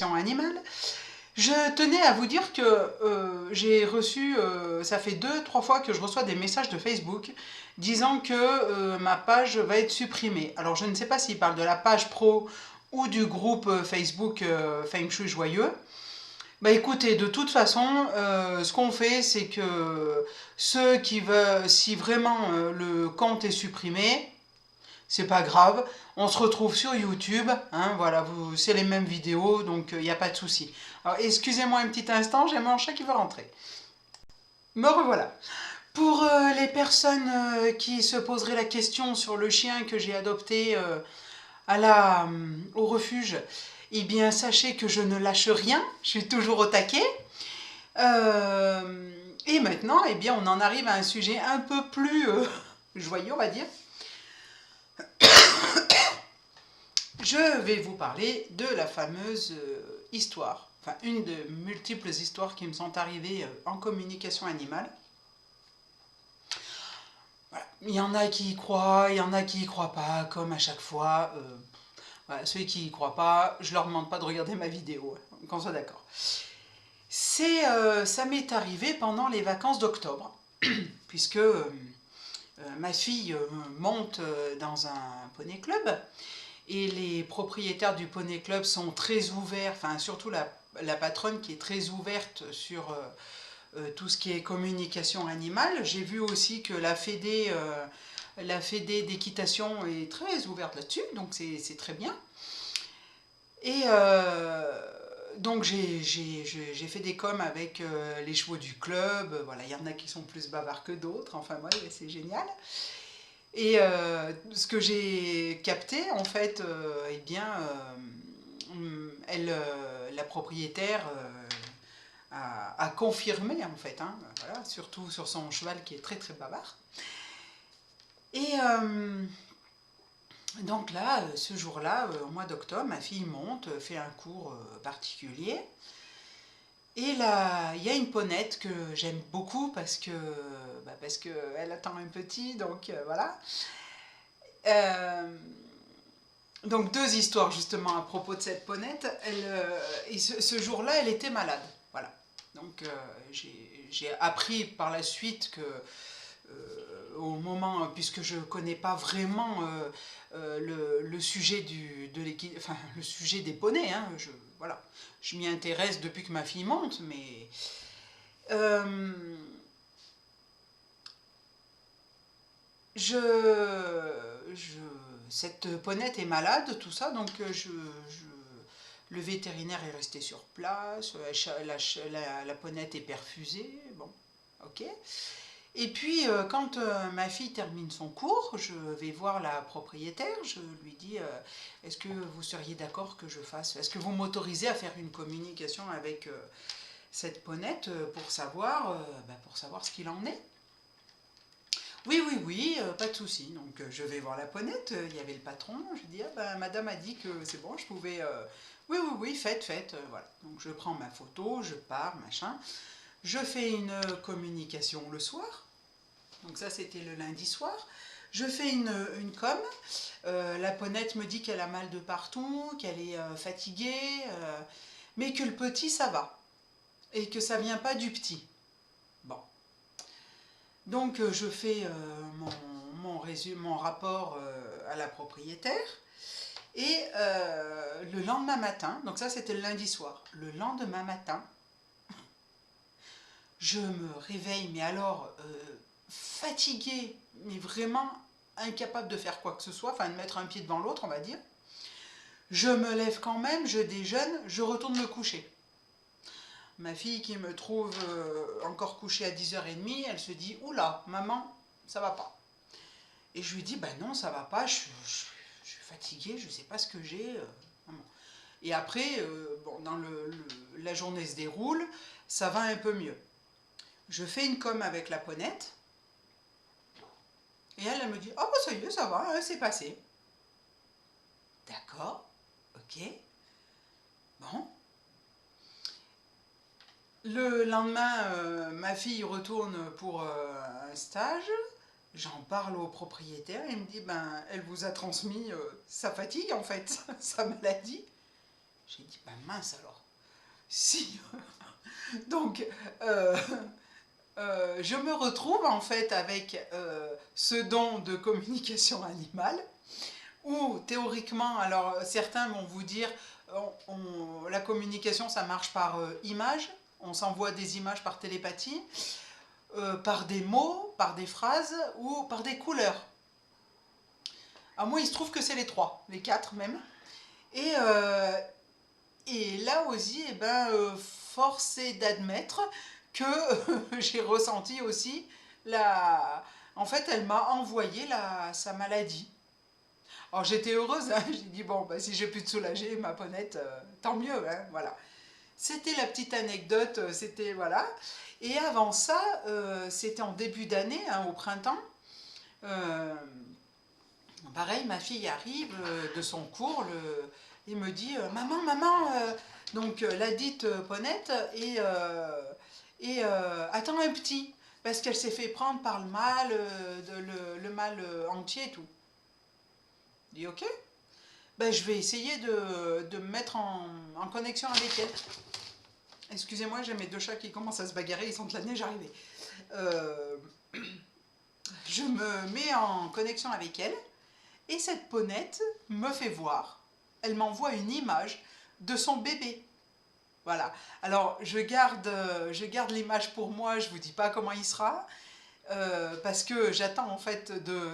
animale. Je tenais à vous dire que j'ai reçu, ça fait 2-3 fois que je reçois des messages de Facebook disant que ma page va être supprimée. Alors je ne sais pas s'ils parlent de la page pro ou du groupe Facebook Feng Shui Joyeux. Bah écoutez, de toute façon, ce qu'on fait, c'est que ceux qui veulent, si vraiment le compte est supprimé, c'est pas grave, on se retrouve sur YouTube, hein, voilà, c'est les mêmes vidéos, donc il n'y a pas de souci. Alors excusez-moi un petit instant, j'ai mon chat qui veut rentrer. Me revoilà. Pour les personnes qui se poseraient la question sur le chien que j'ai adopté au refuge, eh bien sachez que je ne lâche rien, je suis toujours au taquet. Et maintenant, eh bien, on en arrive à un sujet un peu plus joyeux, on va dire. Je vais vous parler de la fameuse histoire, enfin une de multiples histoires qui me sont arrivées en communication animale. Voilà. Il y en a qui y croient, il y en a qui y croient pas, comme à chaque fois. Voilà, ceux qui y croient pas, je leur demande pas de regarder ma vidéo, qu'on soit d'accord. Ça m'est arrivé pendant les vacances d'octobre, puisque ma fille monte dans un poney club, et les propriétaires du poney club sont très ouverts, enfin surtout la patronne qui est très ouverte sur tout ce qui est communication animale. J'ai vu aussi que la fédé d'équitation est très ouverte là-dessus, donc c'est très bien. Et donc j'ai fait des coms avec les chevaux du club, voilà, il y en a qui sont plus bavards que d'autres, enfin moi c'est génial. Et ce que j'ai capté en fait, eh bien, la propriétaire a confirmé en fait, hein, voilà, surtout sur son cheval qui est très très bavard. Et donc là, ce jour-là, au mois d'octobre, ma fille monte, fait un cours particulier. Et là, il y a une ponette que j'aime beaucoup parce que elle attend un petit, donc voilà. Donc deux histoires justement à propos de cette ponette. Ce jour-là, elle était malade. Voilà. Donc j'ai appris par la suite que au moment, puisque je ne connais pas vraiment le sujet le sujet des poneys, hein, voilà, je m'y intéresse depuis que ma fille monte, mais euh, je, cette ponette est malade, tout ça, donc le vétérinaire est resté sur place, la ponette est perfusée, bon, ok. Et puis, quand ma fille termine son cours, je vais voir la propriétaire, je lui dis est-ce que vous seriez d'accord que je fasse, est-ce que vous m'autorisez à faire une communication avec cette ponette pour savoir ce qu'il en est. Oui, oui, oui, pas de souci. Donc je vais voir la ponette, il y avait le patron, je lui dis madame a dit que c'est bon, je pouvais. Oui, oui, oui, faites, faites. Voilà. Donc je prends ma photo, je pars, machin. Je fais une communication le soir. Donc ça, c'était le lundi soir. Je fais une com. La ponette me dit qu'elle a mal de partout, qu'elle est fatiguée, mais que le petit, ça va. Et que ça vient pas du petit. Bon. Donc je fais mon rapport à la propriétaire. Et le lendemain matin, donc ça c'était le lundi soir, le lendemain matin, je me réveille, mais alors fatiguée, mais vraiment incapable de faire quoi que ce soit, enfin de mettre un pied devant l'autre, on va dire. Je me lève quand même, je déjeune, je retourne me coucher. Ma fille qui me trouve encore couchée à 10h30, elle se dit « Oula, maman, ça va pas ». Et je lui dis « Ben non, ça va pas, je suis fatiguée, je sais pas ce que j'ai. Et après, bon, la journée se déroule, ça va un peu mieux. Je fais une com avec la ponette, et elle me dit « Oh, bah ça y est, ça va, hein, c'est passé. » D'accord, ok, bon. Le lendemain, ma fille retourne pour un stage. J'en parle au propriétaire. Il me dit elle vous a transmis sa fatigue en fait, sa maladie. J'ai dit, ben mince alors. Si. Donc, je me retrouve en fait avec ce don de communication animale, où théoriquement, alors certains vont vous dire, la communication ça marche par image, on s'envoie des images par télépathie, par des mots, par des phrases ou par des couleurs. À moi il se trouve que c'est les trois, les quatre même. Et là aussi, eh ben, force est d'admettre que j'ai ressenti aussi la... En fait, elle m'a envoyé sa maladie. Alors j'étais heureuse, hein. J'ai dit, bon, bah, si j'ai pu te soulager, ma ponette, tant mieux, hein, voilà. C'était la petite anecdote, c'était, voilà. Et avant ça, c'était en début d'année, hein, au printemps. Euh, Pareil, ma fille arrive de son cours et me dit maman, maman, donc la dite Ponette, attends un petit, parce qu'elle s'est fait prendre par le mal, le mal entier et tout. Je dis ok, ben, je vais essayer de me mettre en connexion avec elle. Excusez-moi, j'ai mes deux chats qui commencent à se bagarrer, ils sentent la neige arriver. Je me mets en connexion avec elle. Et cette ponette me fait voir, elle m'envoie une image de son bébé. Voilà. Alors, je garde l'image pour moi, je ne vous dis pas comment il sera, parce que j'attends en fait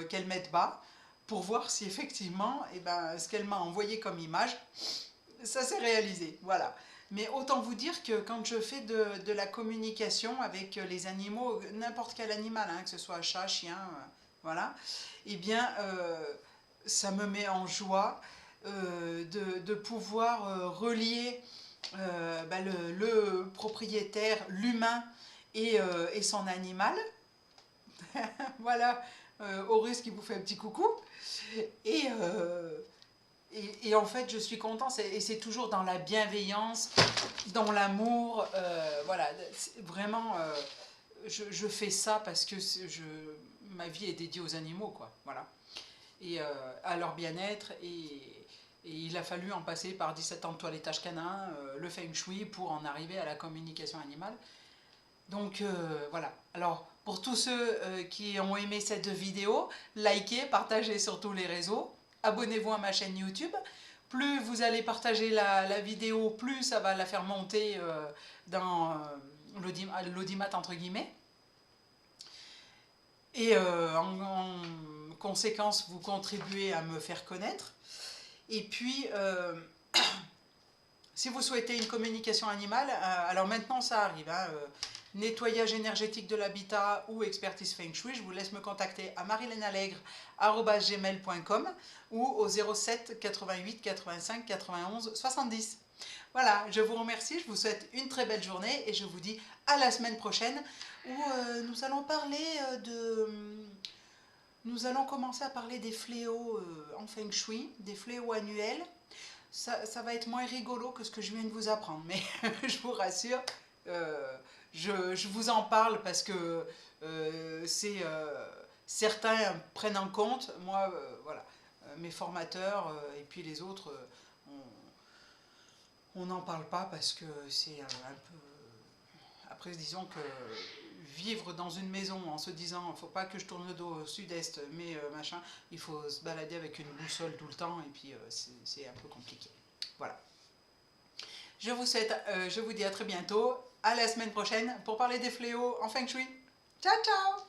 qu'elle mette bas pour voir si effectivement, eh ben, ce qu'elle m'a envoyé comme image, ça s'est réalisé. Voilà. Mais autant vous dire que quand je fais de la communication avec les animaux, n'importe quel animal, hein, que ce soit chat, chien, voilà, eh bien, ça me met en joie de pouvoir relier bah, le propriétaire, l'humain et son animal. Voilà, Horus qui vous fait un petit coucou. Et, et en fait, je suis contente, et c'est toujours dans la bienveillance, dans l'amour. Voilà, vraiment, je fais ça parce que ma vie est dédiée aux animaux, quoi. Voilà. Et à leur bien-être. Et il a fallu en passer par 17 ans de toilettage canin, le feng shui pour en arriver à la communication animale. Donc voilà. Alors pour tous ceux qui ont aimé cette vidéo, likez, partagez sur tous les réseaux, abonnez-vous à ma chaîne YouTube. Plus vous allez partager la vidéo, plus ça va la faire monter dans l'audimat entre guillemets. Et en conséquence, vous contribuez à me faire connaître. Et puis, si vous souhaitez une communication animale, alors maintenant ça arrive, hein, nettoyage énergétique de l'habitat ou expertise feng shui, je vous laisse me contacter à marileneallegre@gmail.com ou au 07 88 85 91 70. Voilà, je vous remercie, je vous souhaite une très belle journée et je vous dis à la semaine prochaine où nous allons parler Nous allons commencer à parler des fléaux en feng shui, des fléaux annuels. Ça va être moins rigolo que ce que je viens de vous apprendre, mais je vous rassure, je vous en parle parce que certains prennent en compte. Moi, voilà, mes formateurs et puis les autres, on n'en parle pas parce que c'est un peu... Après, disons que vivre dans une maison en se disant il ne faut pas que je tourne le dos au sud-est, mais machin, il faut se balader avec une boussole tout le temps et puis c'est un peu compliqué. Voilà. Je vous dis à très bientôt, à la semaine prochaine pour parler des fléaux en feng shui. Ciao ciao!